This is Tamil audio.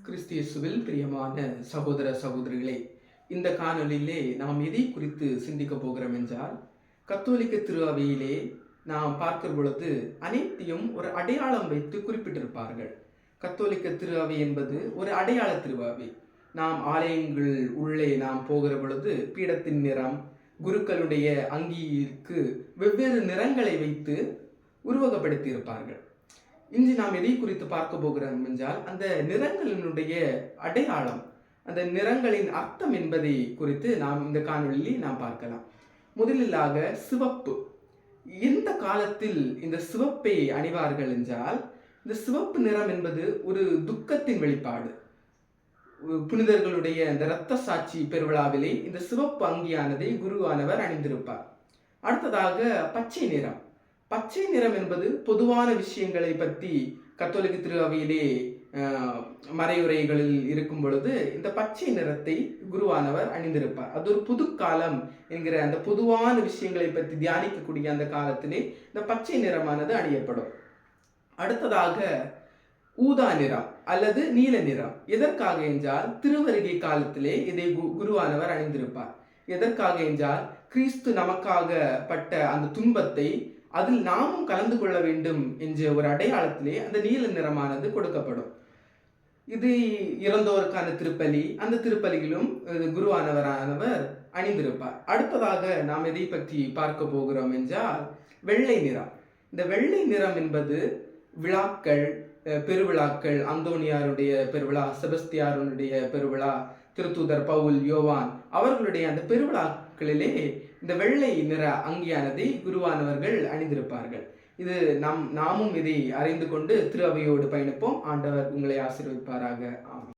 கிறிஸ்தியேசுவில் பிரியமான சகோதர சகோதரிகளே, இந்த காணொளியிலே நாம் எதை குறித்து சிந்திக்க போகிறோம் என்றால், கத்தோலிக்க திருஅவையிலே நாம் பார்க்கிற பொழுது அனைத்தையும் ஒரு அடையாளம் வைத்து குறிப்பிட்டிருப்பார்கள். கத்தோலிக்க திருஅவை என்பது ஒரு அடையாள திருஅவை. நாம் ஆலயங்கள் உள்ளே நாம் போகிற பொழுது பீடத்தின் நிறம், குருக்களுடைய அங்கிக்கு வெவ்வேறு நிறங்களை வைத்து உருவகப்படுத்தி இருப்பார்கள். இன்று நாம் எதை குறித்து பார்க்க போகிறோம் என்றால், அந்த நிறங்களினுடைய அடையாளம், அந்த நிறங்களின் அர்த்தம் என்பதை குறித்து நாம் இந்த காணொளியில் நாம் பார்க்கலாம். முதலிலாக சிவப்பு. எந்த காலத்தில் இந்த சிவப்பை அணிவார்கள் என்றால், இந்த சிவப்பு நிறம் என்பது ஒரு துக்கத்தின் வெளிப்பாடு. புனிதர்களுடைய இந்த இரத்த சாட்சி பெருவிழாவிலே இந்த சிவப்பு அங்கியானதை குருவானவர் அணிந்திருப்பார். அடுத்ததாக பச்சை நிறம். பச்சை நிறம் என்பது பொதுவான விஷயங்களை பற்றி கத்தோலிக்க திருஅவையிலே மறையுரைகளில் இருக்கும் பொழுது இந்த பச்சை நிறத்தை குருவானவர் அணிந்திருப்பார். அது ஒரு புது காலம் என்கிற அந்த பொதுவான விஷயங்களை பற்றி தியானிக்கக்கூடிய அந்த காலத்திலே இந்த பச்சை நிறமானது அணியப்படும். அடுத்ததாக ஊதா நிறம் அல்லது நீல நிறம். எதற்காக என்றால், திருவருகை காலத்திலே இதை குருவானவர் அணிந்திருப்பார். எதற்காக என்றால், கிறிஸ்து நமக்காக பட்ட அந்த துன்பத்தை அதில் நாமும் கலந்து கொள்ள வேண்டும் என்ற ஒரு அடையாளத்திலே அந்த நீல நிறமானது கொடுக்கப்படும். இது இறந்தோருக்கான திருப்பலி. அந்த திருப்பலியிலும் குருவானவரானவர் அணிந்திருப்பார். அடுத்ததாக நாம் எதை பற்றி பார்க்க போகிறோம் என்றால், வெள்ளை நிறம். இந்த வெள்ளை நிறம் என்பது விழாக்கள், பெருவிழாக்கள், அந்தோனியாருடைய பெருவிழா, செபஸ்தியாருடைய பெருவிழா, திருத்தூதர் பவுல், யோவான் அவர்களுடைய அந்த பெருவிழாக்களிலே இந்த வெள்ளை நிற அங்கியானதை குருவானவர்கள் அணிந்திருப்பார்கள். இது நாமும் இதை அறிந்து கொண்டு திரு அவையோடு பயணிப்போம். ஆண்டவர் உங்களை ஆசீர்வதிப்பாராக. ஆமென்.